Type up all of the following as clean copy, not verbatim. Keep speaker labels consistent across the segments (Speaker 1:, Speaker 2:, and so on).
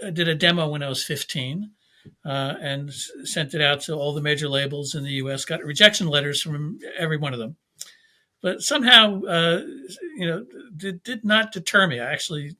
Speaker 1: I did a demo when I was 15 and sent it out to all the major labels in the U.S. Got rejection letters from every one of them, but somehow, did not deter me. I actually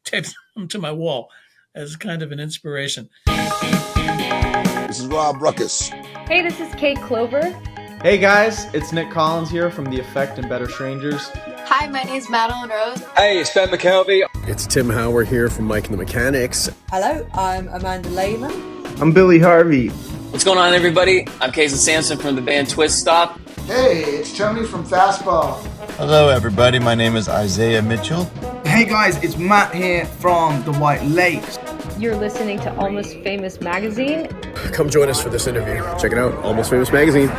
Speaker 1: taped them to my wall as kind of an inspiration.
Speaker 2: This is Rob Ruckus.
Speaker 3: Hey, this is Kate Clover.
Speaker 4: Hey guys, it's Nick Collins here from The Effect and Better Strangers.
Speaker 5: Hi, my name is Madeline Rose.
Speaker 6: Hey, it's Ben McKelvey.
Speaker 7: It's Tim Howard here from Mike and the Mechanics.
Speaker 8: Hello, I'm Amanda Lehman.
Speaker 9: I'm Billy Harvey.
Speaker 6: What's going on, everybody? I'm Casey Sampson from the band Twist Stop.
Speaker 10: Hey, it's Tony from Fastball.
Speaker 11: Hello, everybody. My name is Isaiah Mitchell.
Speaker 12: Hey, guys, it's Matt here from the White Lakes.
Speaker 3: You're listening to Almost Famous Magazine.
Speaker 7: Come join us for this interview. Check it out, Almost Famous Magazine.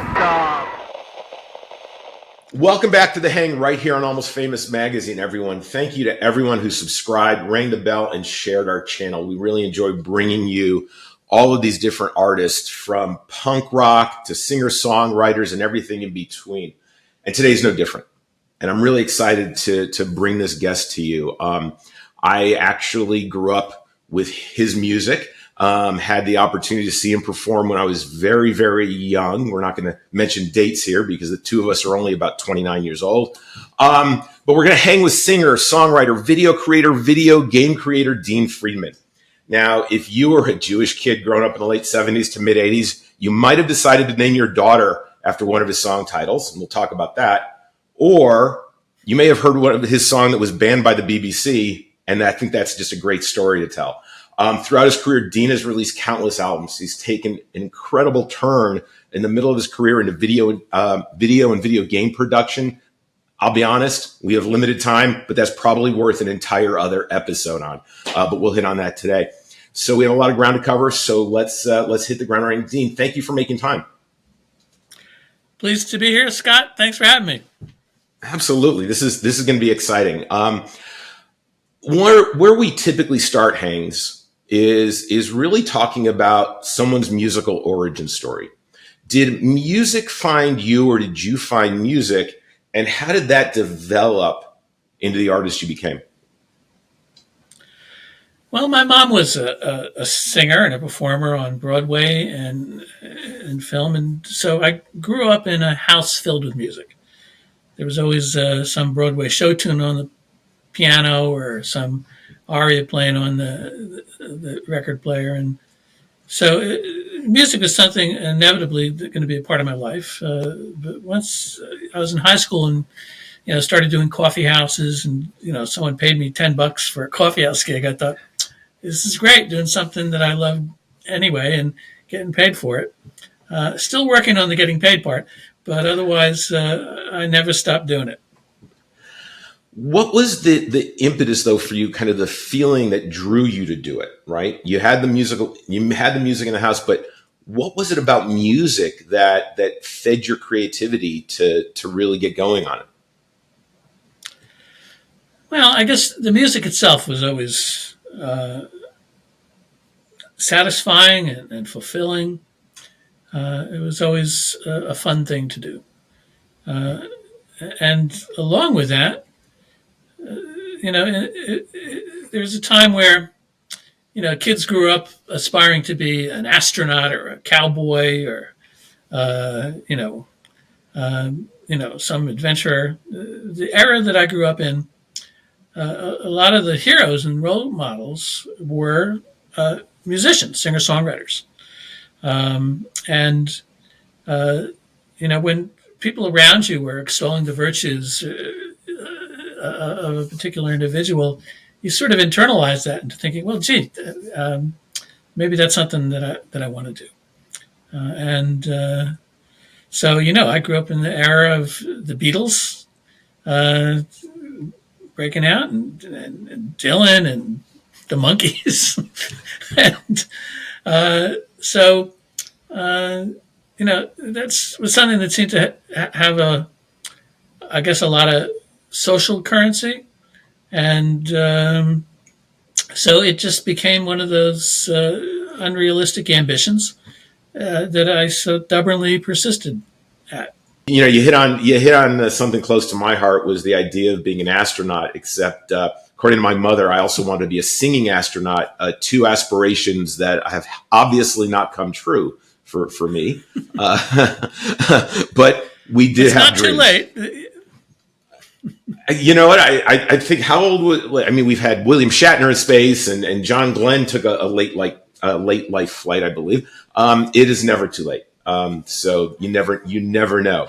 Speaker 13: Welcome back to The Hang right here on Almost Famous Magazine, everyone. Thank you to everyone who subscribed, rang the bell, and shared our channel. We really enjoy bringing you all of these different artists, from punk rock to singer-songwriters and everything in between. And today's no different. And I'm really excited to bring this guest to you. I actually grew up with his music. Had the opportunity to see him perform when I was very, very young. We're not going to mention dates here because the two of us are only about 29 years old. But we're going to hang with singer, songwriter, video creator, video game creator, Dean Friedman. Now, if you were a Jewish kid growing up in the late 70s to mid 80s, you might have decided to name your daughter after one of his song titles, and we'll talk about that. Or you may have heard one of his song that was banned by the BBC, and I think that's just a great story to tell. Throughout his career, Dean has released countless albums. He's taken an incredible turn in the middle of his career into video and video game production. I'll be honest, we have limited time, but that's probably worth an entire other episode on. But we'll hit on that today. So we have a lot of ground to cover. So let's hit the ground running. Dean, thank you for making time.
Speaker 1: Pleased to be here, Scott. Thanks for having me.
Speaker 13: Absolutely. This is going to be exciting. Where we typically start hangs is really talking about someone's musical origin story. Did music find you, or did you find music? And how did that develop into the artist you became?
Speaker 1: Well, my mom was a singer and a performer on Broadway and film. And so I grew up in a house filled with music. There was always some Broadway show tune on the piano or some aria playing on the record player. And so music was something inevitably going to be a part of my life. But once I was in high school and, started doing coffee houses, and, someone paid me $10 for a coffee house gig, I thought, this is great, doing something that I love anyway and getting paid for it. Still working on the getting paid part, but otherwise I never stopped doing it.
Speaker 13: What was the impetus, though, for you, kind of the feeling that drew you to do it, right? You had the music in the house, but what was it about music that fed your creativity to really get going on it?
Speaker 1: Well, I guess the music itself was always satisfying and fulfilling. It was always a fun thing to do. And along with that, there's a time where, kids grew up aspiring to be an astronaut or a cowboy or, some adventurer. The era that I grew up in, a lot of the heroes and role models were musicians, singer-songwriters. When people around you were extolling the virtues of a particular individual, you sort of internalize that into thinking, well, gee, maybe that's something that I want to do. So I grew up in the era of the Beatles breaking out, and Dylan and the Monkees. And that was something that seemed to have a lot of social currency. And so it just became one of those unrealistic ambitions that I so stubbornly persisted at. You hit on
Speaker 13: something close to my heart, was the idea of being an astronaut, except, of according to my mother, I also wanted to be a singing astronaut, two aspirations that have obviously not come true for me. But we did have dreams.
Speaker 1: It's not too late.
Speaker 13: You know what? I think how old was, I mean, we've had William Shatner in space, and John Glenn took a late life flight, I believe. It is never too late. So you never know.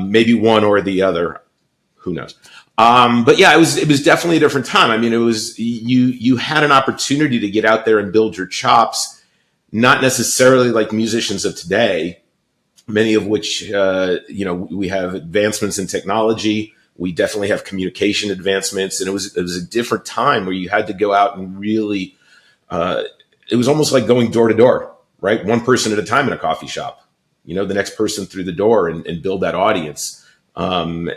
Speaker 13: Maybe one or the other, who knows? But yeah, it was definitely a different time. I mean, it was, you had an opportunity to get out there and build your chops, not necessarily like musicians of today, many of which, we have advancements in technology. We definitely have communication advancements, and it was a different time where you had to go out and really, it was almost like going door to door, right? One person at a time in a coffee shop, the next person through the door and build that audience. I'm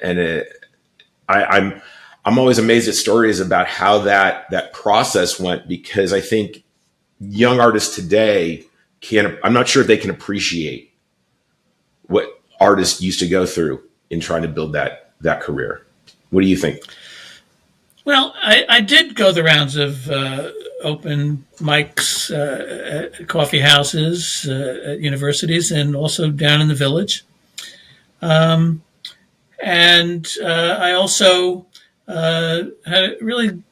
Speaker 13: always amazed at stories about how that process went, because I think young artists today I'm not sure if they can appreciate what artists used to go through in trying to build that career. What do you think?
Speaker 1: Well, I did go the rounds of open mics at coffee houses, at universities, and also down in the village. And I also had a really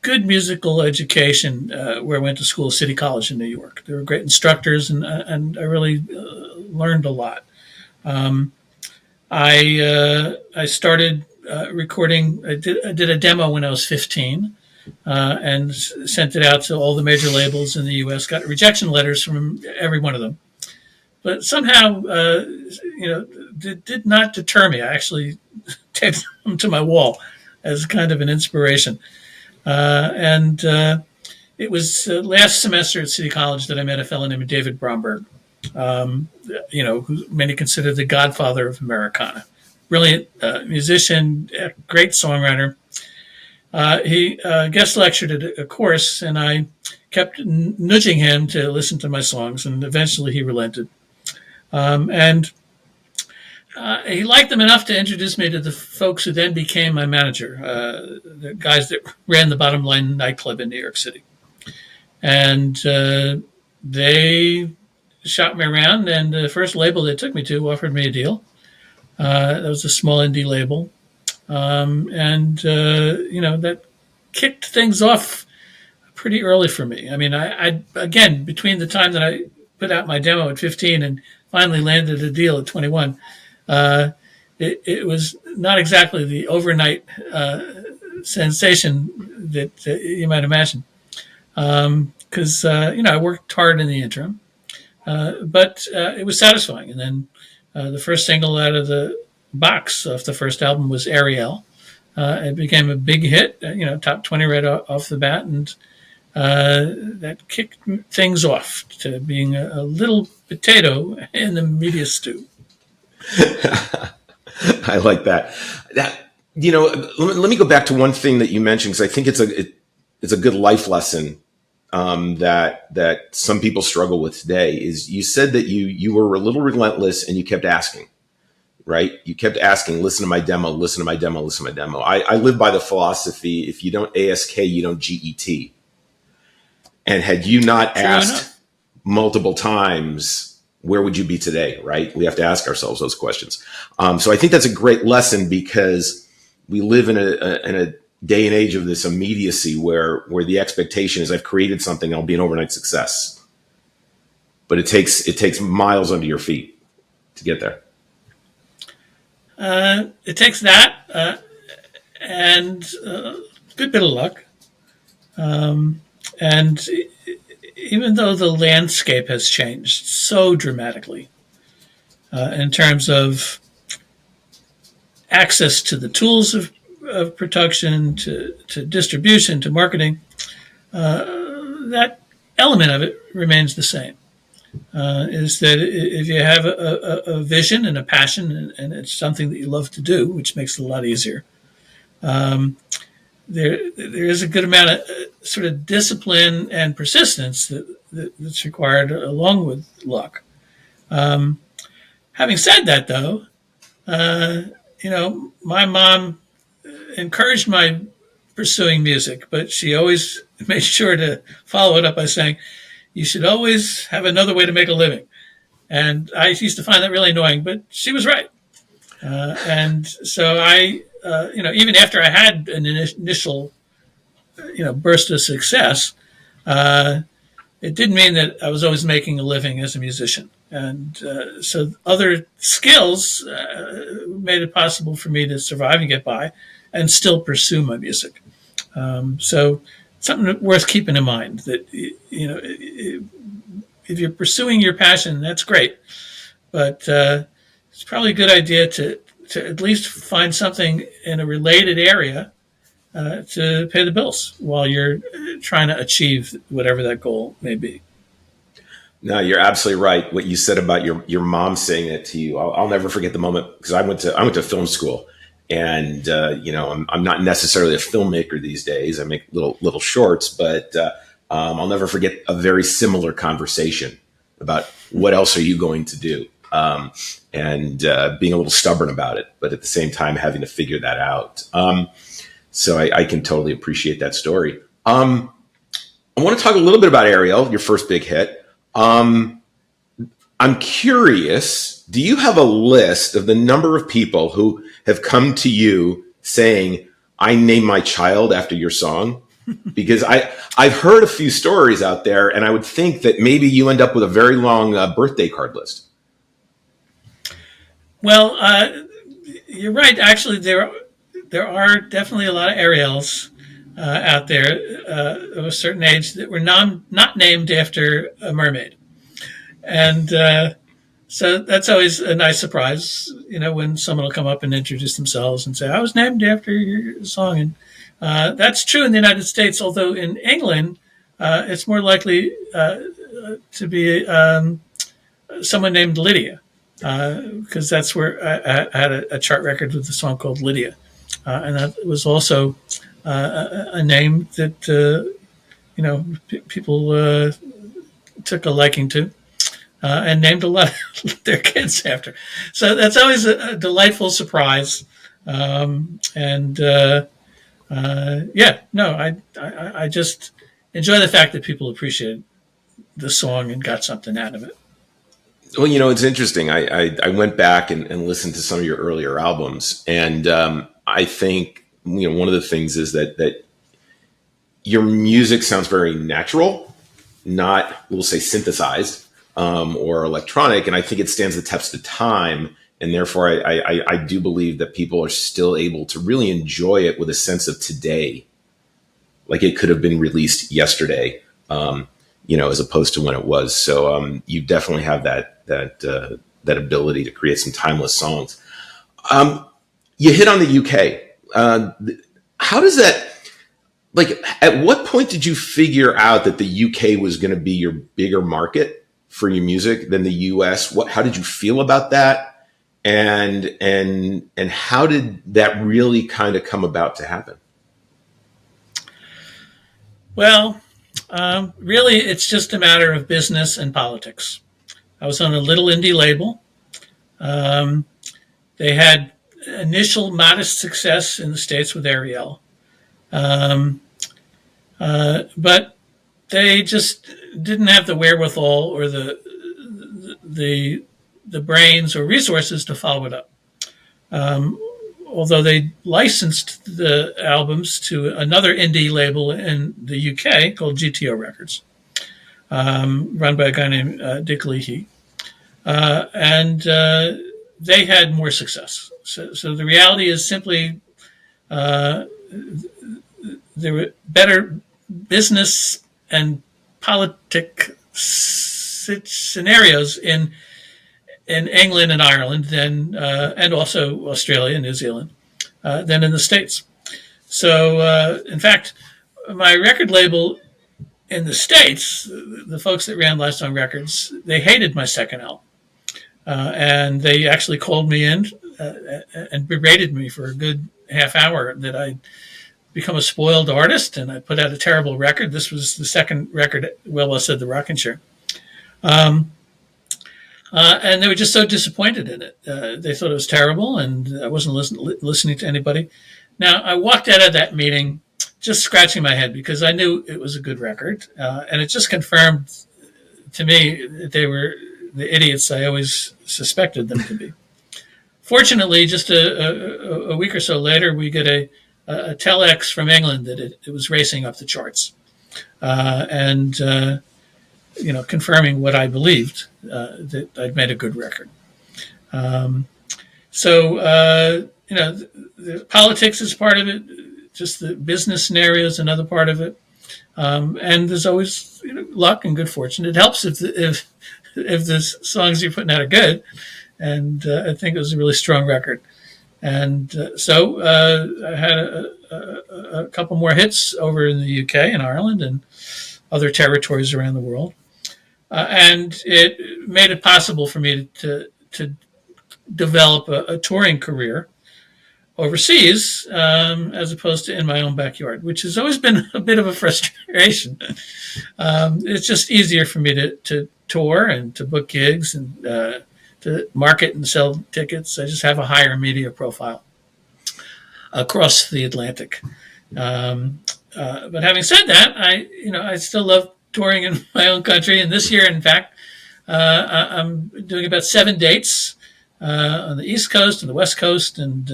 Speaker 1: good musical education where I went to school, City College in New York. They were great instructors, and I really learned a lot. I started recording. I did a demo when I was 15, and sent it out to all the major labels in the U.S. Got rejection letters from every one of them, but somehow, did not deter me. I actually taped them to my wall as kind of an inspiration. And it was last semester at City College that I met a fellow named David Bromberg, who many consider the godfather of Americana. Brilliant musician, great songwriter. He guest lectured at a course, and I kept nudging him to listen to my songs, and eventually he relented. And he liked them enough to introduce me to the folks who then became my manager, the guys that ran the Bottom Line nightclub in New York City. And they shot me around, and the first label they took me to offered me a deal. That was a small indie label. That kicked things off pretty early for me. I mean, I again, between the time that I put out my demo at 15 and finally landed a deal at 21, it was not exactly the overnight sensation that you might imagine. Because, I worked hard in the interim, but it was satisfying. And then the first single out of the box off the first album was Ariel. It became a big hit, top 20 right off the bat. And that kicked things off to being a little potato in the media stew.
Speaker 13: I like that. Let me go back to one thing that you mentioned, because I think it's a good life lesson that some people struggle with today. Is you said that you were a little relentless, and you kept asking, right? You kept asking, listen to my demo, listen to my demo, listen to my demo. I live by the philosophy, if you don't ASK, you don't GET. And had you not asked multiple times, where would you be today, right? We have to ask ourselves those questions. So I think that's a great lesson, because we live in a day and age of this immediacy where the expectation is, I've created something, I'll be an overnight success. But it takes miles under your feet to get there.
Speaker 1: It takes that and a good bit of luck. And even though the landscape has changed so dramatically in terms of access to the tools of production, to distribution, to marketing, that element of it remains the same. Is that if you have a vision and a passion, and it's something that you love to do, which makes it a lot easier, there is a good amount of sort of discipline and persistence that's required along with luck. Having said that, though, my mom encouraged my pursuing music, but she always made sure to follow it up by saying, you should always have another way to make a living. And I used to find that really annoying, but she was right. And so I, even after I had an initial, burst of success, it didn't mean that I was always making a living as a musician. And so other skills made it possible for me to survive and get by and still pursue my music. So something worth keeping in mind that, if you're pursuing your passion, that's great. But it's probably a good idea to at least find something in a related area to pay the bills while you're trying to achieve whatever that goal may be.
Speaker 13: No, you're absolutely right. What you said about your mom saying that to you, I'll never forget the moment, because I went to film school, and I'm not necessarily a filmmaker these days. I make little shorts, but I'll never forget a very similar conversation about what else are you going to do, and being a little stubborn about it, but at the same time having to figure that out. So I can totally appreciate that story. I want to talk a little bit about Ariel, your first big hit. I'm curious, do you have a list of the number of people who have come to you saying, I named my child after your song? Because I've heard a few stories out there, and I would think that maybe you end up with a very long birthday card list.
Speaker 1: Well, you're right. Actually, there are definitely a lot of Ariels out there of a certain age that were not named after a mermaid. And so that's always a nice surprise, when someone will come up and introduce themselves and say, I was named after your song. And that's true in the United States, although in England, it's more likely to be someone named Lydia, because that's where I had a chart record with a song called Lydia. And that was also a name that, people took a liking to and named a lot of their kids after. So that's always a delightful surprise. I just enjoy the fact that people appreciated the song and got something out of it.
Speaker 13: Well, it's interesting. I went back and listened to some of your earlier albums, and I think one of the things is that your music sounds very natural, not, we'll say, synthesized or electronic, and I think it stands the test of time. And therefore, I do believe that people are still able to really enjoy it with a sense of today, like it could have been released yesterday, as opposed to when it was. So you definitely have that ability to create some timeless songs. You hit on the UK. How does that, at what point did you figure out that the UK was going to be your bigger market for your music than the US? How did you feel about that? And how did that really kind of come about to happen?
Speaker 1: Well, really, it's just a matter of business and politics. I was on a little indie label. They had initial modest success in the States with Ariel. But they just didn't have the wherewithal or the brains or resources to follow it up. Although they licensed the albums to another indie label in the UK called GTO Records, run by a guy named Dick Leahy. And they had more success. So the reality is simply there were better business and politic scenarios in England and Ireland than, and also Australia and New Zealand, than in the States. So, in fact, my record label in the States, the folks that ran Lifetime Records, they hated my second album. And they actually called me in and berated me for a good half hour that I'd become a spoiled artist and I put out a terrible record. This was the second record, Well Said the Rockin' Chair. And they were just so disappointed in it. They thought it was terrible, and I wasn't listening to anybody. Now, I walked out of that meeting just scratching my head because I knew it was a good record, and it just confirmed to me that they were the idiots I always suspected them to be. Fortunately, just a week or so later, we get a telex from England that it was racing up the charts, and confirming what I believed, that I'd made a good record. The politics is part of it. Just the business scenario is another part of it, and there's always luck and good fortune. It helps if the songs you're putting out are good, and I think it was a really strong record. And I had a couple more hits over in the UK and Ireland and other territories around the world, and it made it possible for me to develop a touring career overseas, as opposed to in my own backyard, which has always been a bit of a frustration. It's just easier for me to tour and to book gigs and to market and sell tickets. I just have a higher media profile across the Atlantic. But having said that, I still love touring in my own country. And this year, in fact, I'm doing about 7 dates on the East Coast and the West Coast and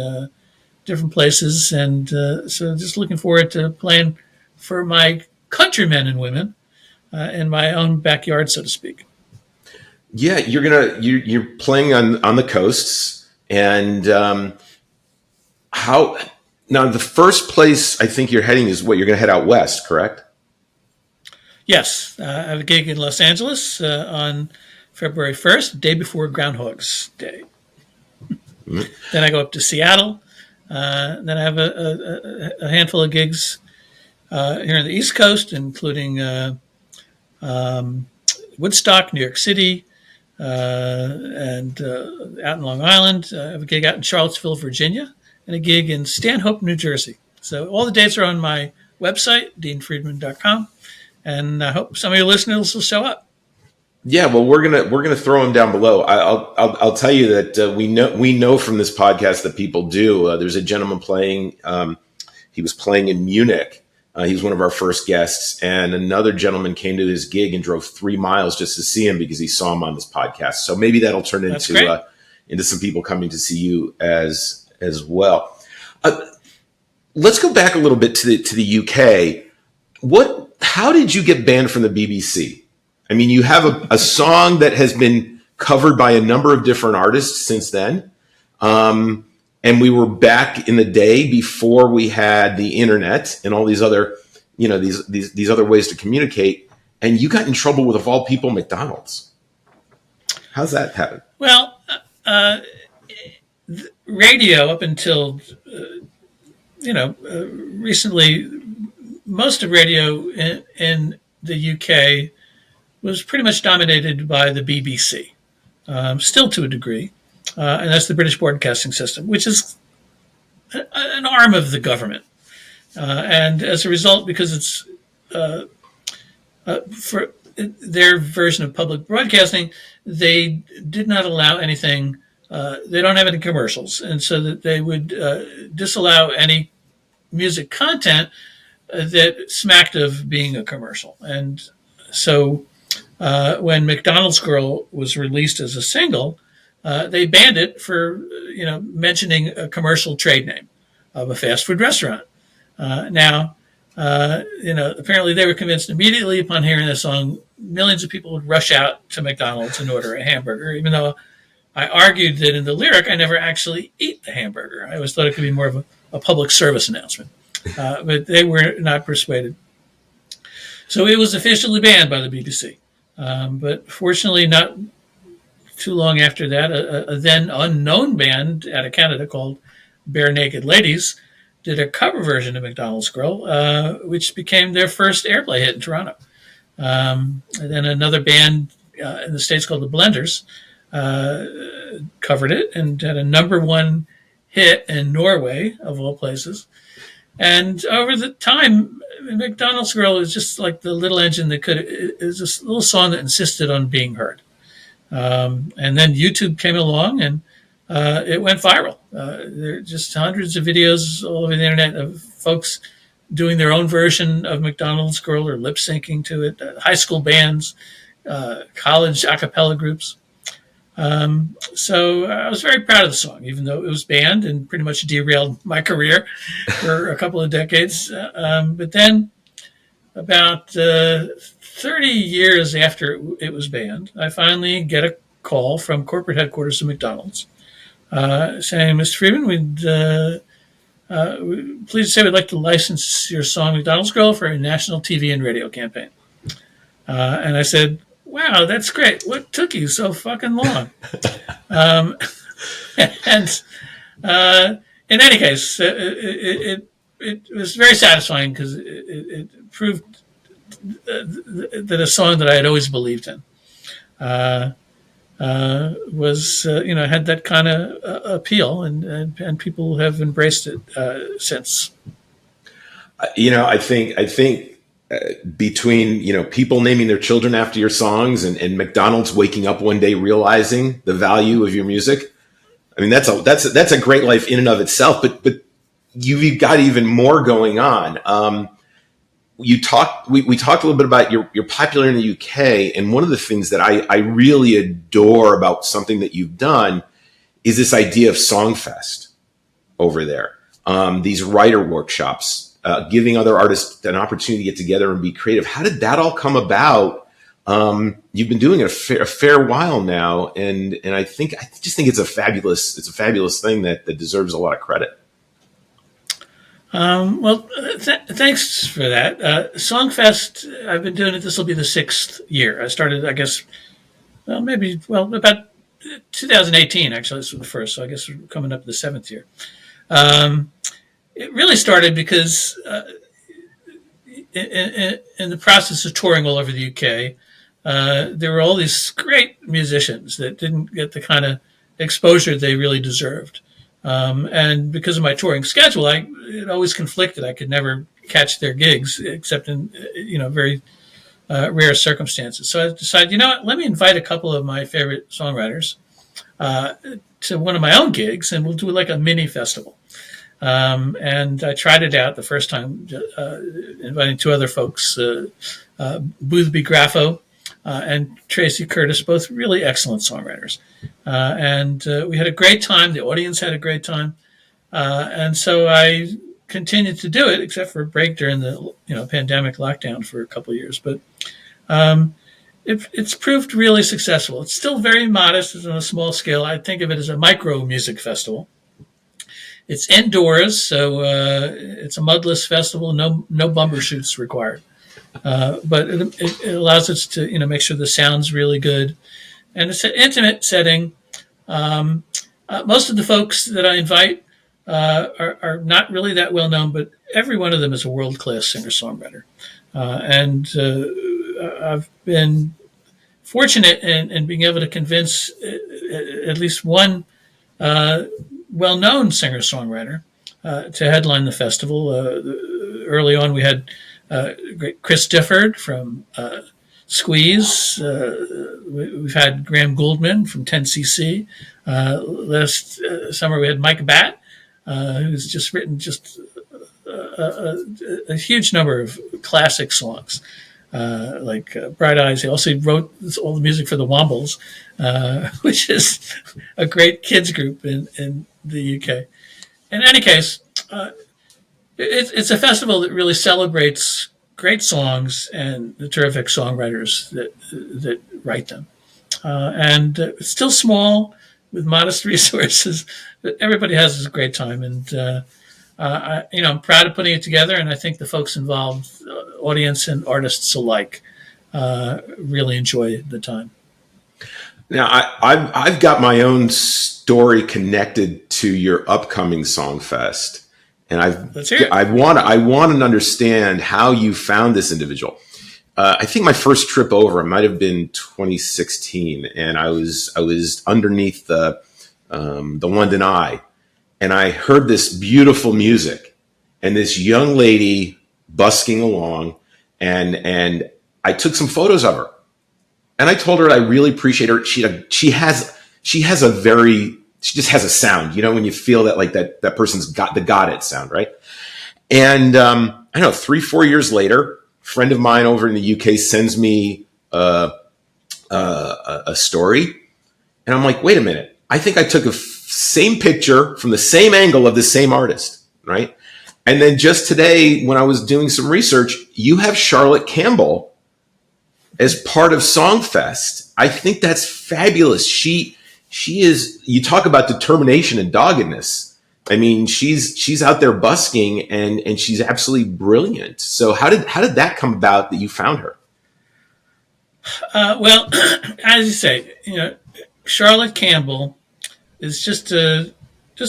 Speaker 1: different places, and so just looking forward to playing for my countrymen and women in my own backyard, so to speak.
Speaker 13: Yeah, you're playing on the coasts, and how now the first place I think you're heading is you're going to head out west, correct?
Speaker 1: Yes, I have a gig in Los Angeles on February 1st, the day before Groundhog's Day. Mm-hmm. Then I go up to Seattle. Then I have a handful of gigs here on the East Coast, including Woodstock, New York City, and out in Long Island. I have a gig out in Charlottesville, Virginia, and a gig in Stanhope, New Jersey. So all the dates are on my website, deanfriedman.com, and I hope some of your listeners will show up.
Speaker 13: Yeah, well, we're gonna throw them down below. I'll tell you that we know from this podcast that people do. There's a gentleman playing. He was playing in Munich. He was one of our first guests, and another gentleman came to his gig and drove 3 miles just to see him because he saw him on this podcast. So maybe that'll turn into some people coming to see you as well. Let's go back a little bit to the UK. How did you get banned from the BBC? I mean, you have a song that has been covered by a number of different artists since then. And we were back in the day before we had the internet and all these other, these other ways to communicate. And you got in trouble with, of all people, McDonald's. How's that happen?
Speaker 1: Well, radio up until, recently, most of radio in the UK was pretty much dominated by the BBC, still to a degree, and that's the British Broadcasting System, which is an arm of the government. And as a result, because it's for their version of public broadcasting, they did not allow anything. They don't have any commercials, and so that they would disallow any music content that smacked of being a commercial. And so when McDonald's Girl was released as a single, they banned it for mentioning a commercial trade name of a fast food restaurant. Apparently they were convinced immediately upon hearing the song, millions of people would rush out to McDonald's and order a hamburger, even though I argued that in the lyric I never actually eat the hamburger. I always thought it could be more of a public service announcement, but they were not persuaded. So it was officially banned by the BBC. But fortunately, not too long after that, a then unknown band out of Canada called Barenaked Ladies did a cover version of McDonald's Girl, which became their first airplay hit in Toronto. And then another band in the States called the Blenders covered it and had a #1 hit in Norway, of all places. And over the time, McDonald's Girl is just like the little engine that it was this little song that insisted on being heard. And then YouTube came along and it went viral. There are just hundreds of videos all over the internet of folks doing their own version of McDonald's Girl or lip syncing to it, high school bands, college a cappella groups. So I was very proud of the song, even though it was banned and pretty much derailed my career for a couple of decades. But then about 30 years after it was banned, I finally get a call from corporate headquarters of McDonald's saying, Mr. Friedman, please say we'd like to license your song McDonald's Girl for a national TV and radio campaign. And I said, wow, that's great. What took you so fucking long? And in any case, it was very satisfying because it proved that a song that I had always believed in was, had that kind of appeal, and people have embraced it since.
Speaker 13: I think between people naming their children after your songs and McDonald's waking up one day realizing the value of your music, I mean that's a great life in and of itself. But you've got even more going on. We talked a little bit about you're popular in the UK, and one of the things that I really adore about something that you've done is this idea of SongFest over there. These writer workshops. Giving other artists an opportunity to get together and be creative. How did that all come about? You've been doing it a fair while now, and I just think it's a fabulous thing that deserves a lot of credit.
Speaker 1: Thanks for that. SongFest, I've been doing it. This will be the 6th year. I started, I guess, about 2018. Actually, this was the first, so I guess we're coming up to the 7th year. It really started because in the process of touring all over the UK, there were all these great musicians that didn't get the kind of exposure they really deserved. And because of my touring schedule, it always conflicted. I could never catch their gigs except in very rare circumstances. So I decided, let me invite a couple of my favorite songwriters to one of my own gigs, and we'll do like a mini festival. And I tried it out the first time, inviting 2 other folks, Boothby Graffo and Tracy Curtis, both really excellent songwriters. And we had a great time. The audience had a great time. And so I continued to do it, except for a break during the pandemic lockdown for a couple of years. But it's proved really successful. It's still very modest. It's on a small scale. I think of it as a micro music festival. It's indoors, so it's a mudless festival. No bumbershoots required, but it allows us to make sure the sound's really good, and it's an intimate setting. Most of the folks that I invite are not really that well known, but every one of them is a world-class singer-songwriter, and I've been fortunate in being able to convince at least one well-known singer-songwriter to headline the festival. Early on, we had great Chris Difford from Squeeze. We've had Graham Gouldman from 10cc. Last summer, we had Mike Batt, who's just written a huge number of classic songs. Like Bright Eyes. He also wrote all the music for the Wombles, which is a great kids group in the UK. In any case, it's a festival that really celebrates great songs and the terrific songwriters that write them. And it's still small with modest resources, but everybody has a great time. And I'm proud of putting it together, and I think the folks involved, audience and artists alike, really enjoy the time.
Speaker 13: Now, I've got my own story connected to your upcoming SongFest, and I want to understand how you found this individual. I think my first trip over, it might have been 2016, and I was underneath the London Eye. And I heard this beautiful music and this young lady busking along, and I took some photos of her, and I told her I really appreciate her. She just has a sound, when you feel that like that person's got it sound, right? And I don't know, 3-4 years later, a friend of mine over in the UK sends me a story. And I'm like, wait a minute. I think I took a same picture from the same angle of the same artist, right? And then just today, when I was doing some research, you have Charlotte Campbell as part of SongFest. I think that's fabulous. She is, you talk about determination and doggedness. I mean, she's out there busking and she's absolutely brilliant. So how did that come about that you found her?
Speaker 1: Well, as you say, Charlotte Campbell is just a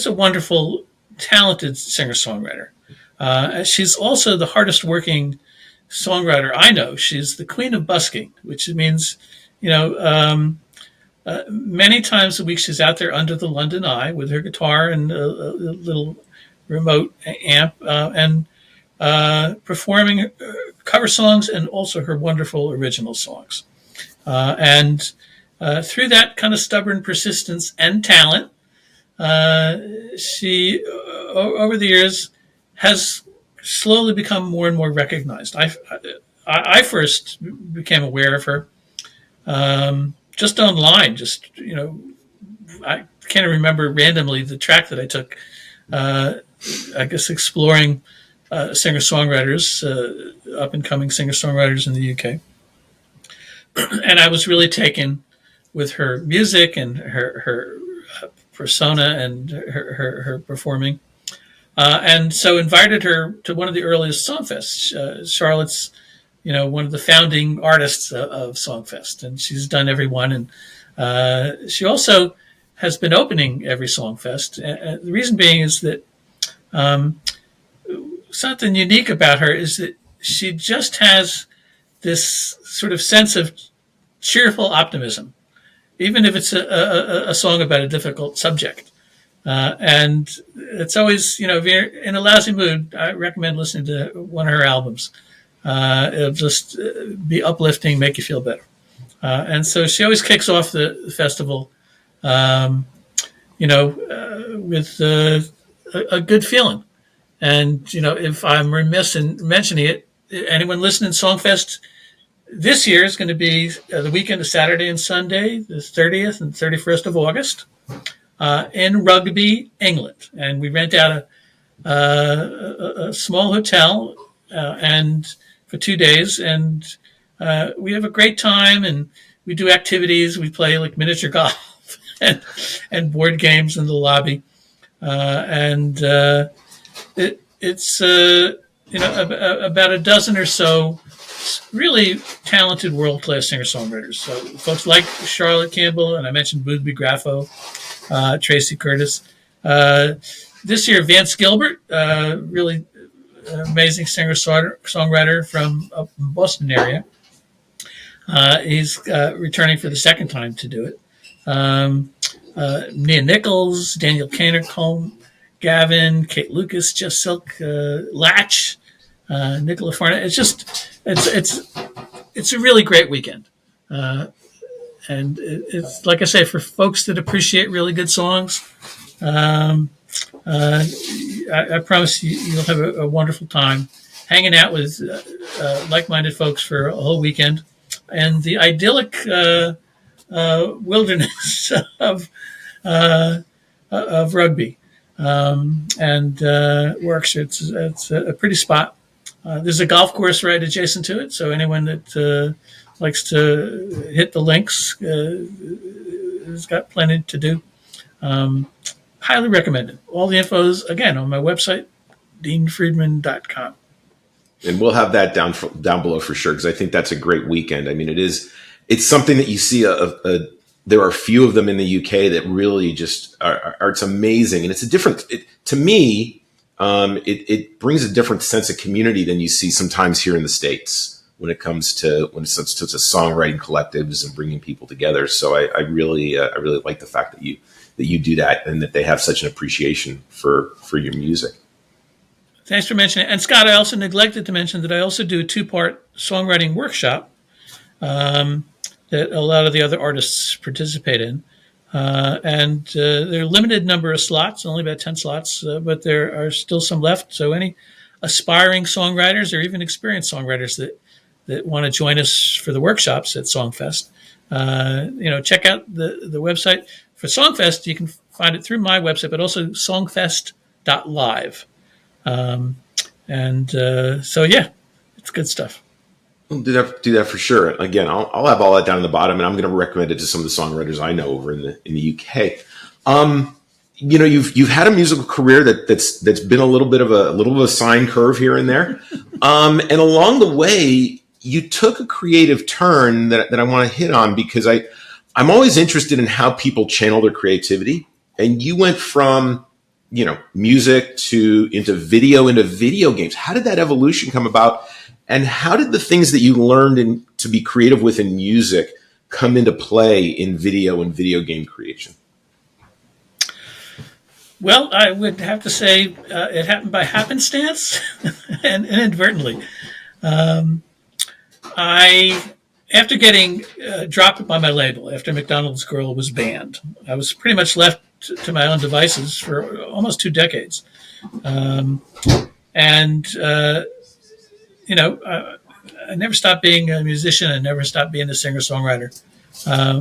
Speaker 1: wonderful, talented singer-songwriter. She's also the hardest working songwriter I know. She's the queen of busking, which means, many times a week she's out there under the London Eye with her guitar and a little remote amp and performing cover songs and also her wonderful original songs. And through that kind of stubborn persistence and talent, she, over the years, has slowly become more and more recognized. I first became aware of her just online. I can't remember randomly the track that I took. I guess exploring singer-songwriters, up-and-coming singer-songwriters in the UK. And I was really taken with her music and her persona and her performing. And so invited her to one of the earliest SongFests. Charlotte's, one of the founding artists of SongFest, and she's done every one. And she also has been opening every SongFest. The reason being is that something unique about her is that she just has this sort of sense of cheerful optimism, even if it's a song about a difficult subject. And it's always, if you're in a lousy mood, I recommend listening to one of her albums. It'll just be uplifting, make you feel better. And so she always kicks off the festival, with a good feeling. And, if I'm remiss in mentioning it, anyone listening to SongFest this year is going to be the weekend of Saturday and Sunday, the 30th and 31st of August, in Rugby, England. And we rent out a small hotel and for 2 days, and we have a great time, and we do activities. We play like miniature golf and board games in the lobby. It's about a dozen or so really talented world-class singer-songwriters. So folks like Charlotte Campbell, and I mentioned Boodby Graffo, Tracy Curtis. This year, Vance Gilbert, really amazing singer-songwriter from up in the Boston area. He's returning for the second time to do it. Nia Nichols, Daniel Canercombe, Gavin, Kate Lucas, Jess Silk, Latch, Nicola Farnett. It's a really great weekend. And it's, like I say, for folks that appreciate really good songs, I promise you'll have a wonderful time hanging out with like-minded folks for a whole weekend. And the idyllic wilderness of Rugby and Warwickshire. It's a pretty spot. There's a golf course right adjacent to it, so anyone that likes to hit the links has got plenty to do. Highly recommended. All the info is, again, on my website, deanfriedman.com.
Speaker 13: And we'll have that down below for sure, because I think that's a great weekend. I mean, it's something that you see. There are a few of them in the UK that really just are it's amazing, and it's a different. To me, it brings a different sense of community than you see sometimes here in the States when it comes to songwriting collectives and bringing people together. So I really like the fact that you do that, and that they have such an appreciation for your music.
Speaker 1: Thanks for mentioning it. And Scott, I also neglected to mention that I also do a 2-part songwriting workshop that a lot of the other artists participate in. And there are a limited number of slots, only about 10 slots, but there are still some left. So any aspiring songwriters or even experienced songwriters that want to join us for the workshops at SongFest, check out the website for SongFest. You can find it through my website, but also songfest.live. It's good stuff.
Speaker 13: We'll do that for sure. Again, I'll have all that down in the bottom, and I'm going to recommend it to some of the songwriters I know over in the UK. You've had a musical career that's been a little bit of a sine curve here and there, and along the way, you took a creative turn that I want to hit on, because I'm always interested in how people channel their creativity, and you went from music into video games. How did that evolution come about? And how did the things that you learned to be creative with in music come into play in video and video game creation?
Speaker 1: Well, I would have to say it happened by happenstance and inadvertently. After getting dropped by my label, after McDonald's Girl was banned, I was pretty much left to my own devices for almost 2 decades. I never stopped being a musician. I never stopped being a singer-songwriter. I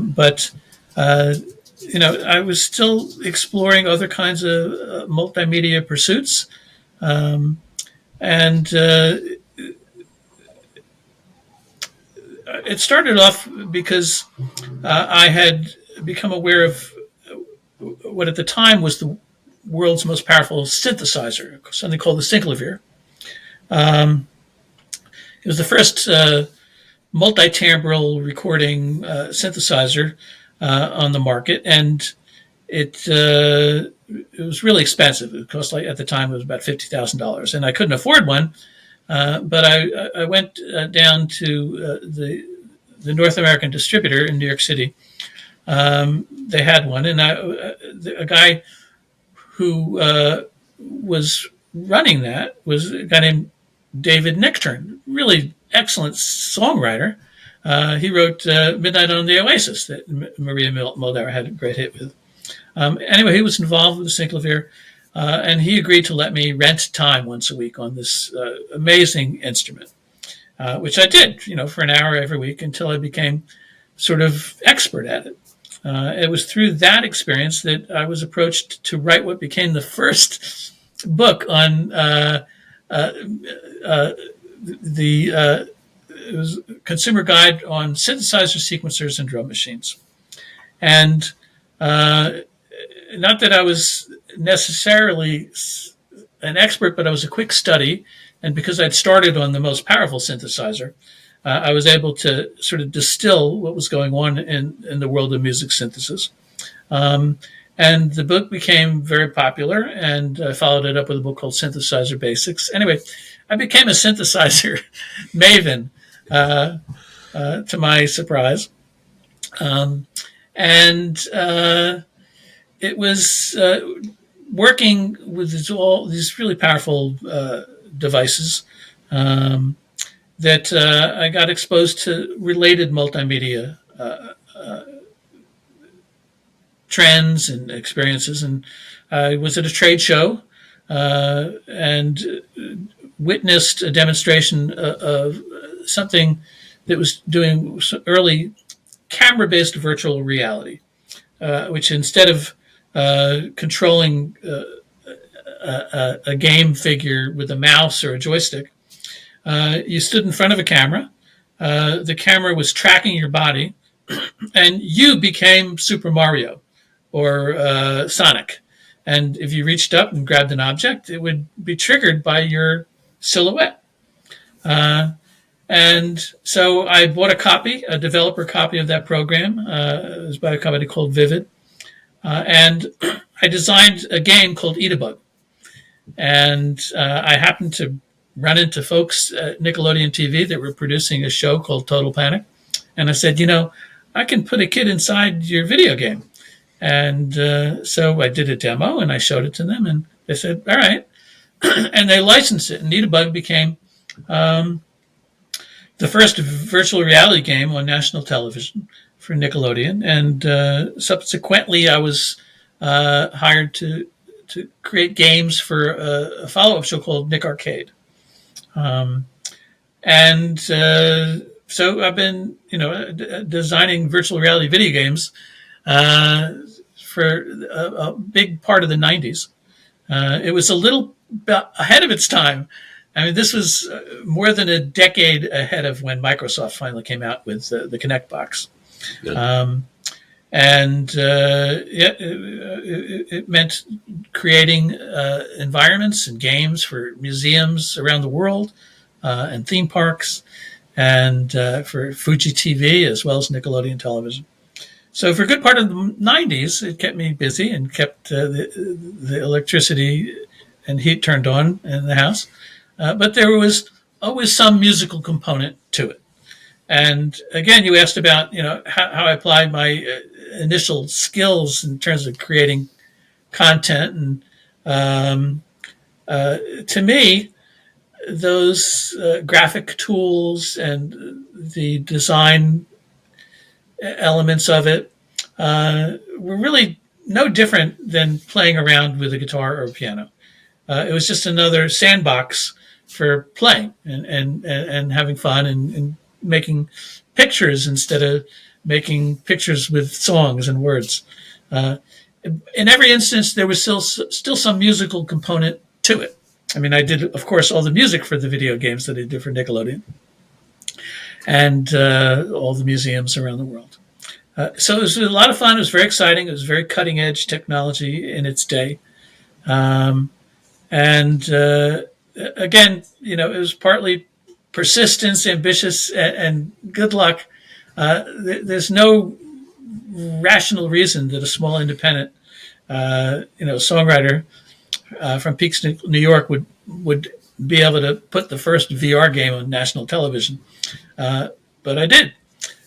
Speaker 1: was still exploring other kinds of multimedia pursuits. It started off because I had become aware of what at the time was the world's most powerful synthesizer, something called the synclavier. It was the first multi-timbral recording synthesizer on the market, and it was really expensive. It cost, at the time, it was about $50,000, and I couldn't afford one. But I went down to the North American distributor in New York City. They had one, and a guy who was running that was a guy named David Nichtern, really excellent songwriter. He wrote Midnight on the Oasis that Maria Muldaur had a great hit with. Anyway, he was involved with the synclavier, and he agreed to let me rent time once a week on this amazing instrument, which I did, for an hour every week until I became sort of expert at it. It was through that experience that I was approached to write what became the first book on it was a consumer guide on synthesizer sequencers and drum machines. And not that I was necessarily an expert, but I was a quick study. And because I'd started on the most powerful synthesizer, I was able to sort of distill what was going on in the world of music synthesis. And the book became very popular, and I followed it up with a book called Synthesizer Basics. Anyway, I became a synthesizer maven, to my surprise. It was working with all these really powerful devices that I got exposed to related multimedia trends and experiences. And I was at a trade show and witnessed a demonstration of something that was doing early camera-based virtual reality, which instead of controlling a game figure with a mouse or a joystick, you stood in front of a camera. The camera was tracking your body, and you became Super Mario or Sonic. And if you reached up and grabbed an object, it would be triggered by your silhouette. And so I bought a developer copy of that program. It was by a company called Vivid. And I designed a game called Eat a Bug. And I happened to run into folks at Nickelodeon TV that were producing a show called Total Panic. And I said, I can put a kid inside your video game. And so I did a demo and I showed it to them, and they said, all right. And they licensed it. And Eat a Bug became the first virtual reality game on national television for Nickelodeon. And subsequently, I was hired to create games for a follow-up show called Nick Arcade. And so I've been, designing virtual reality video games for a big part of the 90s. It was a little bit ahead of its time. I mean, this was more than a decade ahead of when Microsoft finally came out with the Kinect box. It meant creating environments and games for museums around the world and theme parks and for Fuji TV as well as Nickelodeon Television. So for a good part of the 90s, it kept me busy and kept the electricity and heat turned on in the house. But there was always some musical component to it. And again, you asked about, how I applied my initial skills in terms of creating content. And to me, those graphic tools and the design elements of it were really no different than playing around with a guitar or a piano. It was just another sandbox for playing and having fun and making pictures instead of making pictures with songs and words. In every instance, there was still some musical component to it. I mean, I did, of course, all the music for the video games that I did for Nickelodeon and all the museums around the world. So it was a lot of fun. It was very exciting. It was very cutting edge technology in its day. Again, it was partly persistence, ambitious, and good luck. There's no rational reason that a small independent, songwriter from Peaks, New York would be able to put the first VR game on national television. But I did.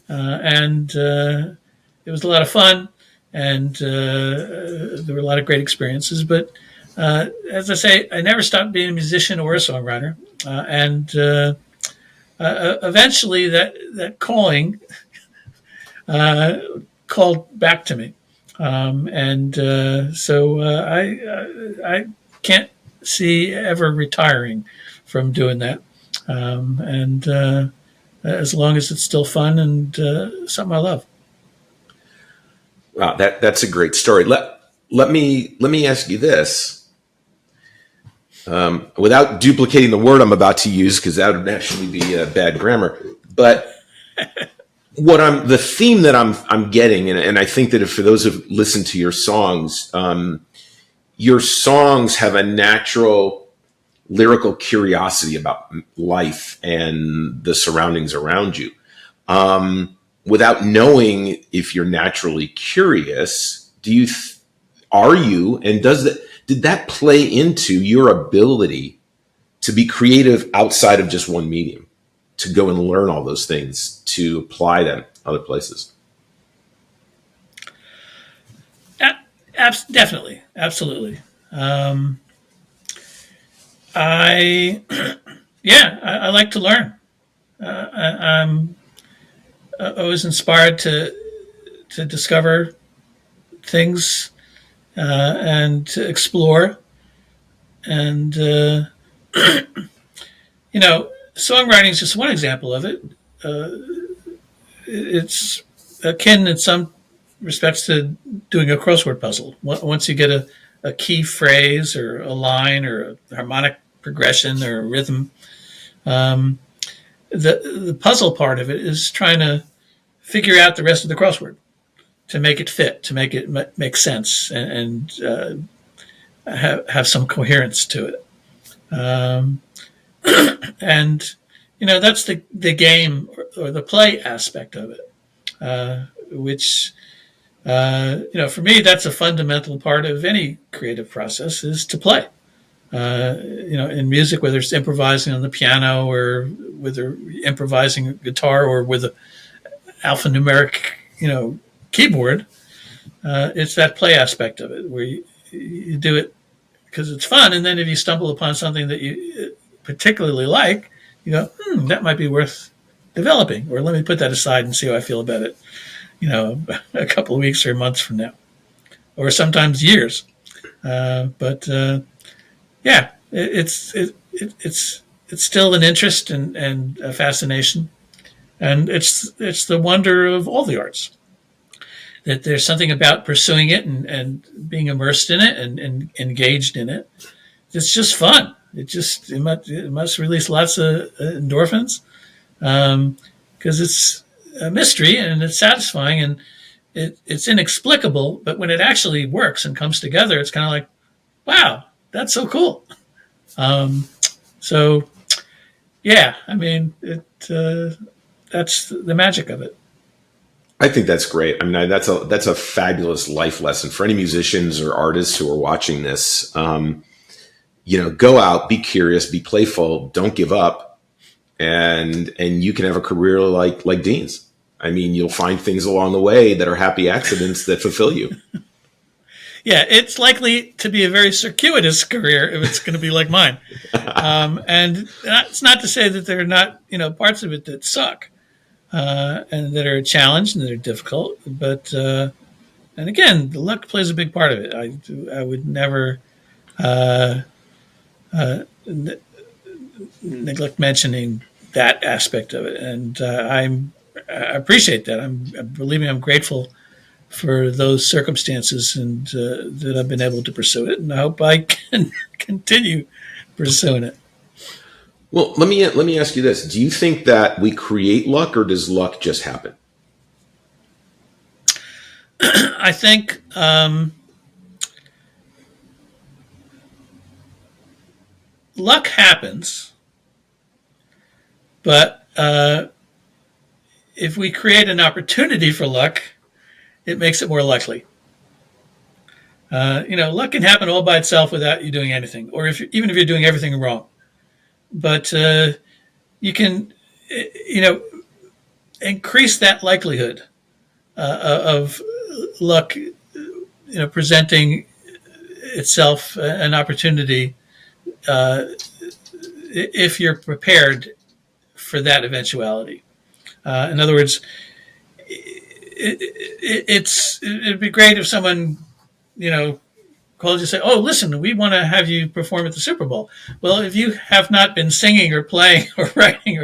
Speaker 1: And it was a lot of fun, and there were a lot of great experiences. But as I say, I never stopped being a musician or a songwriter. Eventually that calling called back to me. So I can't see ever retiring from doing that. As long as it's still fun and something I love.
Speaker 13: Wow, that's a great story. Let me ask you this. Without duplicating the word I'm about to use, because that would actually be bad grammar. But the theme that I'm getting, and I think that if for those who've listened to your songs have a natural lyrical curiosity about life and the surroundings around you. Without knowing if you're naturally curious, did that play into your ability to be creative outside of just one medium, to go and learn all those things, to apply them other places?
Speaker 1: Definitely. Absolutely. I like to learn. I was inspired to discover things and to explore. And, songwriting is just one example of it. It's akin in some respects to doing a crossword puzzle. Once you get a key phrase or a line or a harmonic progression or a rhythm, the puzzle part of it is trying to figure out the rest of the crossword to make it fit, to make it make sense and have some coherence to it. That's the game or the play aspect of it, which, for me, that's a fundamental part of any creative process is to play. In music, whether it's improvising on the piano or whether improvising guitar or with a alphanumeric, keyboard, it's that play aspect of it where you do it because it's fun. And then if you stumble upon something that you particularly like, you go, that might be worth developing, or let me put that aside and see how I feel about it, a couple of weeks or months from now, or sometimes years. It's it's still an interest and a fascination, and it's the wonder of all the arts. That there's something about pursuing it and being immersed in it and engaged in it. It's just fun. It must release lots of endorphins, because it's a mystery and it's satisfying and it's inexplicable. But when it actually works and comes together, it's kind of like, wow, that's so cool. So yeah, I mean, that's the magic of it.
Speaker 13: I think that's great. I mean, that's a fabulous life lesson for any musicians or artists who are watching this. Go out, be curious, be playful, don't give up, and you can have a career like Dean's. I mean, you'll find things along the way that are happy accidents that fulfill you.
Speaker 1: Yeah, it's likely to be a very circuitous career if it's going to be like mine. And it's not to say that there are not, parts of it that suck. And that are a challenge and that are difficult, but and again, the luck plays a big part of it. I would never neglect mentioning that aspect of it, and I appreciate that. I'm grateful for those circumstances and that I've been able to pursue it, and I hope I can continue pursuing it.
Speaker 13: Well, let me ask you this. Do you think that we create luck, or does luck just happen?
Speaker 1: I think luck happens, but if we create an opportunity for luck, it makes it more likely. Luck can happen all by itself without you doing anything, or even if you're doing everything wrong. But you can, increase that likelihood of luck, presenting itself an opportunity if you're prepared for that eventuality. In other words, it'd be great if someone, called you and say, "Oh, listen, we want to have you perform at the Super Bowl." Well, if you have not been singing or playing or writing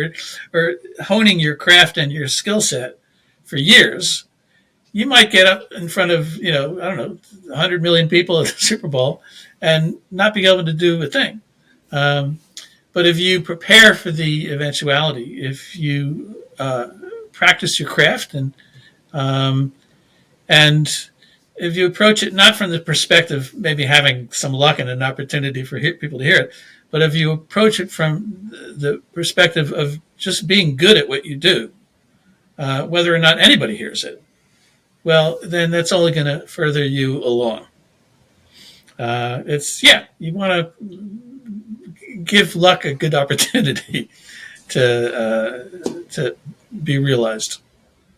Speaker 1: or honing your craft and your skill set for years, you might get up in front of, 100 million people at the Super Bowl and not be able to do a thing. But if you prepare for the eventuality, if you practice your craft and if you approach it not from the perspective maybe having some luck and an opportunity for people to hear it, but if you approach it from the perspective of just being good at what you do, whether or not anybody hears it, well, then that's only going to further you along. You want to give luck a good opportunity to be realized.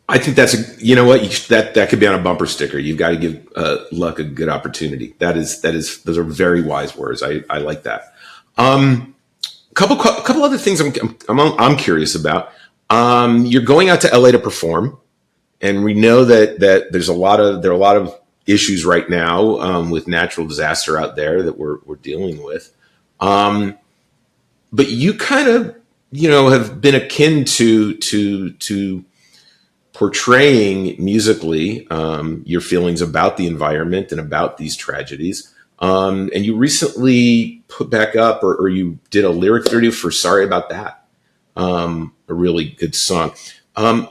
Speaker 13: I think that's that could be on a bumper sticker. You've got to give luck a good opportunity. Those are very wise words. I like that. Couple other things I'm curious about. You're going out to LA to perform, and we know that there are a lot of issues right now with natural disaster out there that we're dealing with. But you kind of have been akin to portraying musically your feelings about the environment and about these tragedies. And you recently put back up, or you did a lyric video for "Sorry About That," a really good song.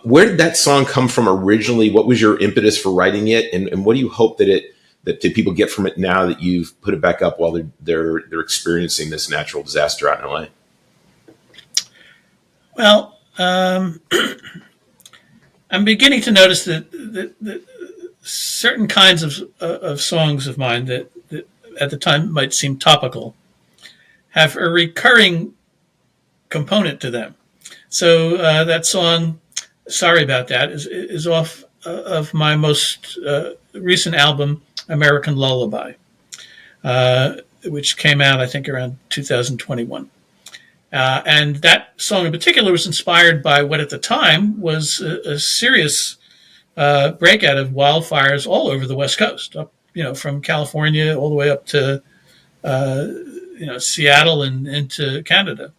Speaker 13: Where did that song come from originally? What was your impetus for writing it? And what do you hope that people get from it now that you've put it back up while they're experiencing this natural disaster out in LA?
Speaker 1: Well, I'm beginning to notice that certain kinds of songs of mine that at the time might seem topical have a recurring component to them. So that song, "Sorry About That," is off of my most recent album, American Lullaby, which came out, I think, around 2021. And that song in particular was inspired by what at the time was a serious breakout of wildfires all over the West Coast, up, from California all the way up to, Seattle and into Canada.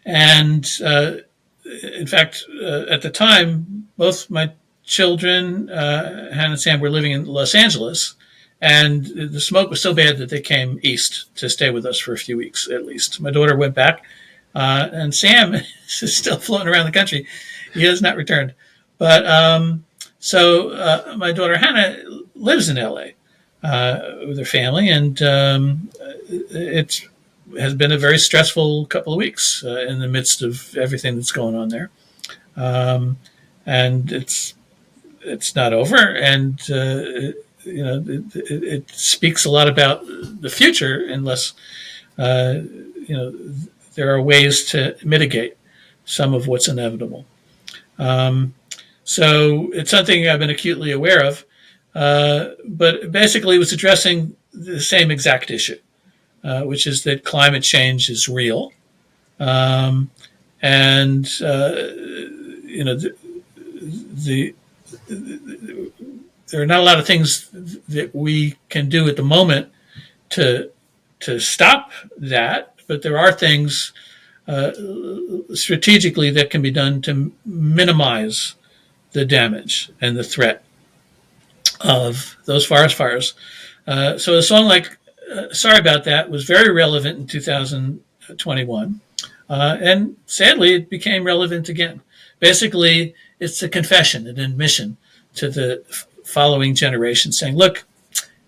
Speaker 1: And in fact, at the time, both my children, Hannah and Sam, were living in Los Angeles, and the smoke was so bad that they came east to stay with us for a few weeks at least. My daughter went back, and Sam is still floating around the country. He has not returned. But so my daughter Hannah lives in LA with her family, and it has been a very stressful couple of weeks in the midst of everything that's going on there. And it's not over, and it speaks a lot about the future unless there are ways to mitigate some of what's inevitable. So it's something I've been acutely aware of, but basically it was addressing the same exact issue, which is that climate change is real. There are not a lot of things that we can do at the moment to stop that, but there are things strategically that can be done to minimize the damage and the threat of those forest fires. So a song like Sorry About That was very relevant in 2021. And sadly, it became relevant again. Basically, it's a confession, an admission to the following generation saying, look,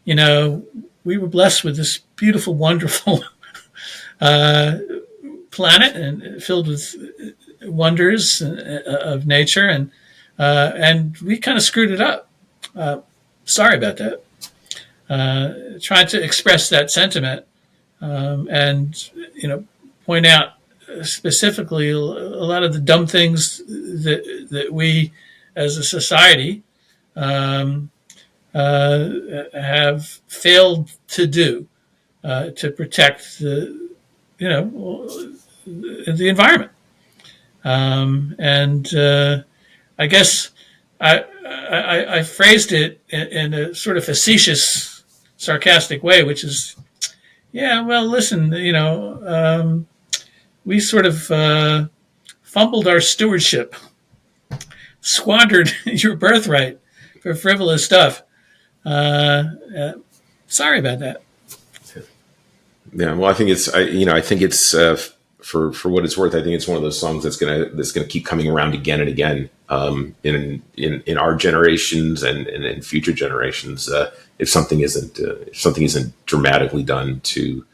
Speaker 1: we were blessed with this beautiful, wonderful planet and filled with wonders of nature, and we kind of screwed it up. Sorry about that. Trying to express that sentiment and point out specifically a lot of the dumb things that we as a society have failed to do to protect the environment. I guess I phrased it in a sort of facetious, sarcastic way, which is, yeah, well, listen, we sort of fumbled our stewardship, squandered your birthright for frivolous stuff. Sorry about that.
Speaker 13: Yeah, well, I think it's for what it's worth. I think it's one of those songs that's gonna keep coming around again and again in our generations and in future generations. If something isn't dramatically done to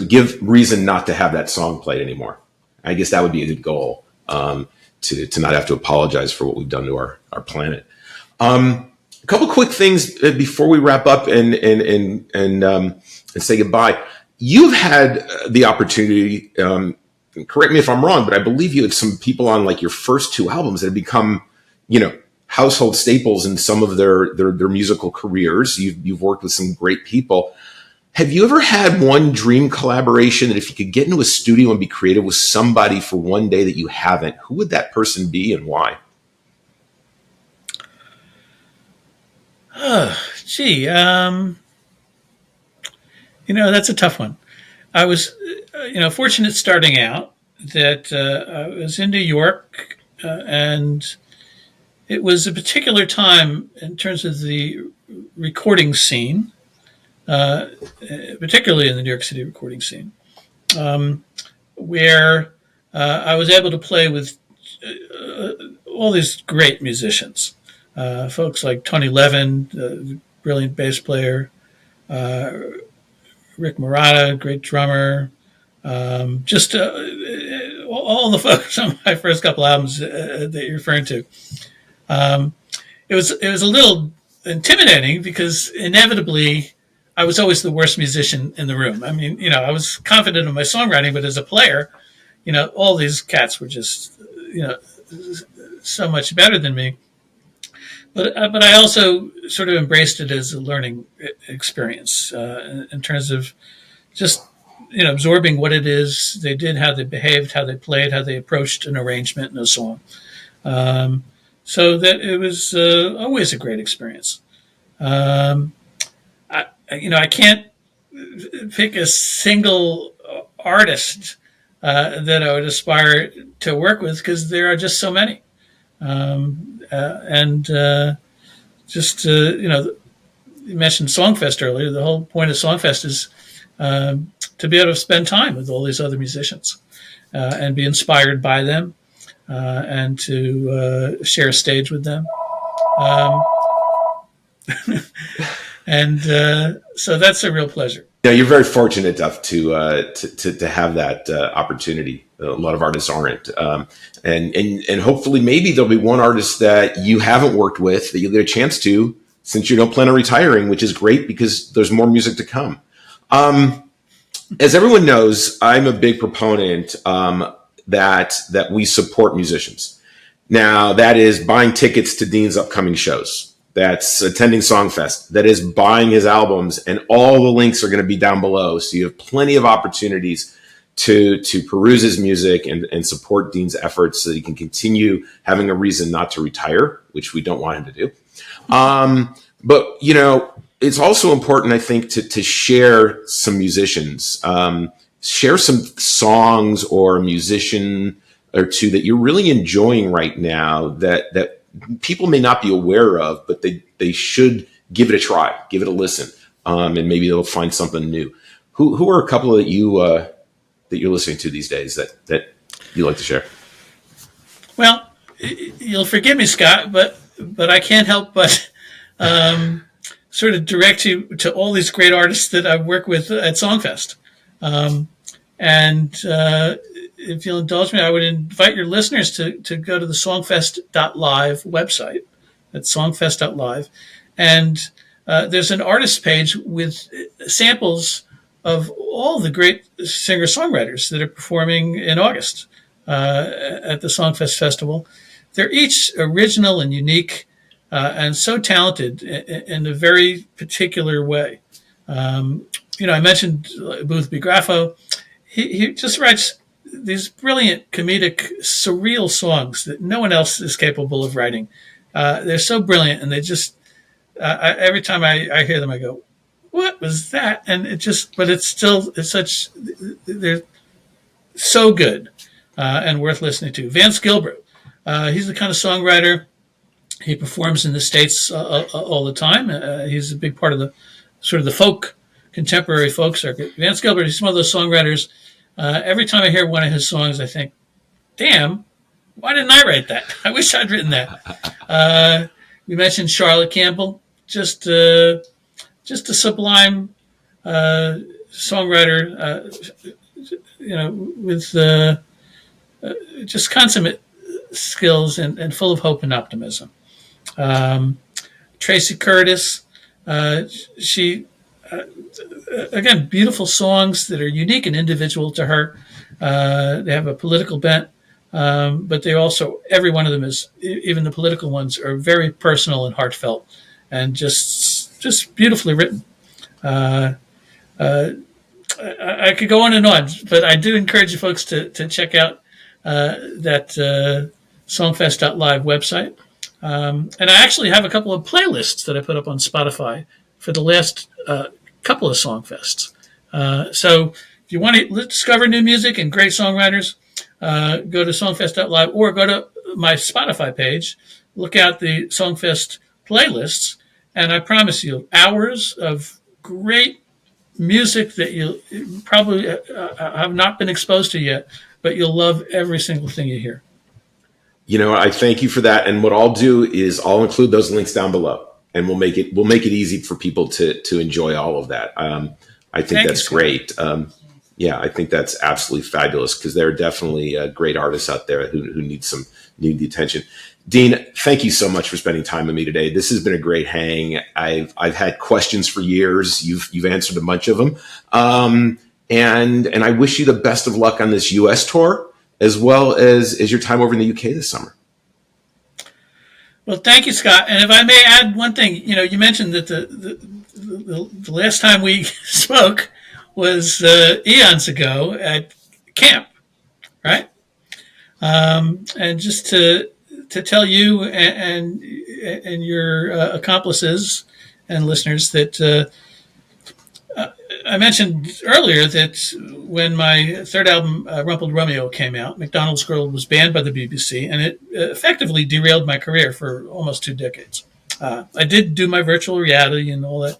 Speaker 13: give reason not to have that song played anymore, I guess that would be a good goal. To not have to apologize for what we've done to our planet. A couple quick things before we wrap up and say goodbye. You've had the opportunity, correct me if I'm wrong, but I believe you had some people on like your first two albums that have become, household staples in some of their musical careers. You've worked with some great people. Have you ever had one dream collaboration that if you could get into a studio and be creative with somebody for one day that you haven't, who would that person be and why?
Speaker 1: Oh, gee, that's a tough one. I was, fortunate starting out that I was in New York, and it was a particular time in terms of the recording scene, particularly in the New York City recording scene, where I was able to play with all these great musicians, folks like Tony Levin, the brilliant bass player, Rick Murata, great drummer, just all the folks on my first couple albums that you're referring to. It was a little intimidating because inevitably I was always the worst musician in the room. I mean, I was confident in my songwriting, but as a player, all these cats were just, so much better than me. But I also sort of embraced it as a learning experience in terms of just, absorbing what it is they did, how they behaved, how they played, how they approached an arrangement in a song. So that it was always a great experience. I can't pick a single artist that I would aspire to work with, because there are just so many. And just, you mentioned SongFest earlier. The whole point of SongFest is to be able to spend time with all these other musicians and be inspired by them and to share a stage with them. And so that's a real pleasure.
Speaker 13: Yeah, you're very fortunate enough to have that opportunity. A lot of artists aren't, and hopefully maybe there'll be one artist that you haven't worked with that you'll get a chance to, since you don't plan on retiring, which is great because there's more music to come. As everyone knows, I'm a big proponent that we support musicians. Now, that is buying tickets to Dean's upcoming shows. That's attending SongFest. That is buying his albums, and all the links are going to be down below. So you have plenty of opportunities to peruse his music and support Dean's efforts so that he can continue having a reason not to retire, which we don't want him to do. But, it's also important, I think, to share some musicians, share some songs or a musician or two that you're really enjoying right now that people may not be aware of, but they should give it a try, give it a listen, and maybe they'll find something new. Who are a couple that you're listening to these days that you like to share?
Speaker 1: Well, you'll forgive me, Scott, but I can't help but sort of direct you to all these great artists that I've worked with at SongFest. And if you'll indulge me, I would invite your listeners to go to the songfest.live website. That's songfest.live. And there's an artist page with samples of all the great singer-songwriters that are performing in August at the SongFest Festival. They're each original and unique and so talented in a very particular way. I mentioned Booth B. Graffo. He just writes these brilliant, comedic, surreal songs that no one else is capable of writing. They're so brilliant, and they just every time I hear them, I go, "What was that?" And they're so good and worth listening to. Vance Gilbert, he's the kind of songwriter. He performs in the States all the time. He's a big part of the sort of the contemporary folk circuit. Vance Gilbert, he's one of those songwriters. Every time I hear one of his songs, I think, damn, why didn't I write that? I wish I'd written that. We mentioned Charlotte Campbell, just a sublime songwriter, with just consummate skills and full of hope and optimism. Tracy Curtis, she... again, beautiful songs that are unique and individual to her. They have a political bent, but they also, every one of them is, even the political ones, are very personal and heartfelt and just beautifully written. I could go on and on, but I do encourage you folks to check out that songfest.live website. And I actually have a couple of playlists that I put up on Spotify for the last couple of SongFests. So if you want to discover new music and great songwriters, go to songfest.live or go to my Spotify page, look out the SongFest playlists, and I promise you hours of great music that you probably have not been exposed to yet, but you'll love every single thing you hear.
Speaker 13: I thank you for that. And what I'll do is I'll include those links down below, and we'll make it easy for people to enjoy all of that. I think that's great. I think that's absolutely fabulous, because there are definitely great artists out there who need the attention. Dean, thank you so much for spending time with me today. This has been a great hang. I've had questions for years. You've answered a bunch of them. And I wish you the best of luck on this US tour, as well as your time over in the UK this summer.
Speaker 1: Well, thank you, Scott. And if I may add one thing, you mentioned that the last time we spoke was eons ago at camp, right? And just to tell you and your accomplices and listeners that I mentioned earlier that when my third album, Rumpled Romeo, came out, McDonald's Girl was banned by the BBC, and it effectively derailed my career for almost 2 decades. I did do my virtual reality and all that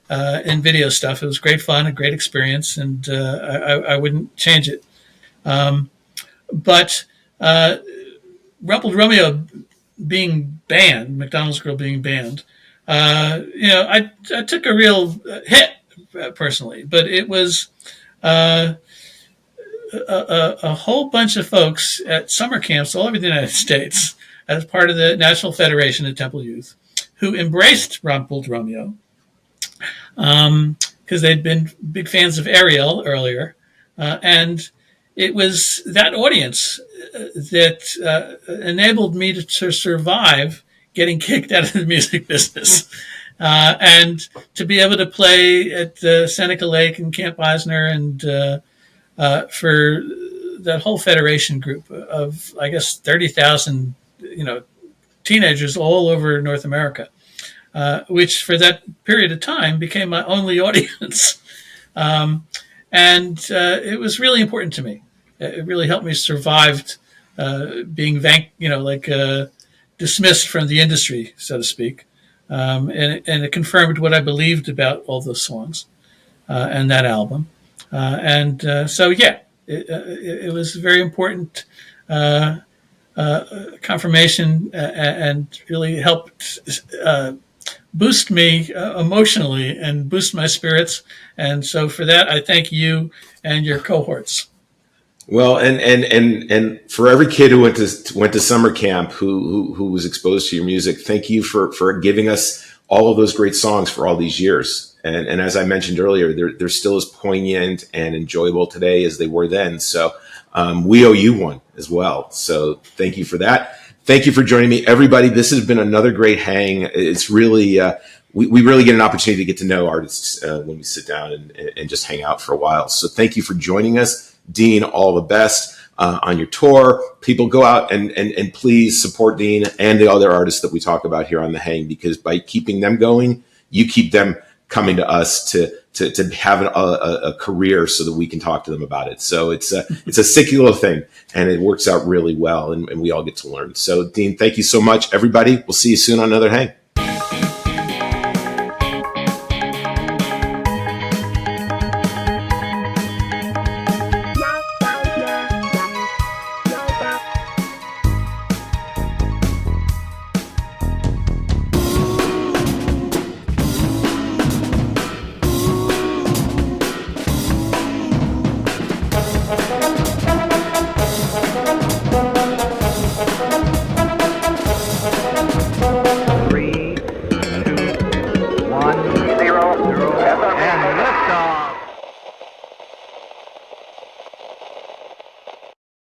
Speaker 1: and video stuff. It was great fun, a great experience, and I wouldn't change it. But Rumpled Romeo being banned, McDonald's Girl being banned, I took a real hit personally, but it was a whole bunch of folks at summer camps all over the United States as part of the National Federation of Temple Youth who embraced Rumpled Romeo because they'd been big fans of Ariel earlier. And it was that audience that enabled me to survive getting kicked out of the music business. And to be able to play at Seneca Lake and Camp Eisner and for that whole federation group of, I guess, 30,000, teenagers all over North America, which for that period of time became my only audience. And it was really important to me. It really helped me survive being dismissed from the industry, so to speak. And it confirmed what I believed about all those songs and that album. It was a very important confirmation and really helped boost me emotionally and boost my spirits. And so for that, I thank you and your cohorts.
Speaker 13: Well, and for every kid who went to summer camp who was exposed to your music, thank you for giving us all of those great songs for all these years. And as I mentioned earlier, they're still as poignant and enjoyable today as they were then. So we owe you one as well. So thank you for that. Thank you for joining me, everybody. This has been another great hang. It's really we really get an opportunity to get to know artists when we sit down and just hang out for a while. So thank you for joining us. Dean, all the best on your tour. People go out and please support Dean and the other artists that we talk about here on The Hang, because by keeping them going, you keep them coming to us to have a career so that we can talk to them about it. So it's a secular thing, and it works out really well, and we all get to learn. So Dean, thank you so much, everybody. We'll see you soon on another Hang.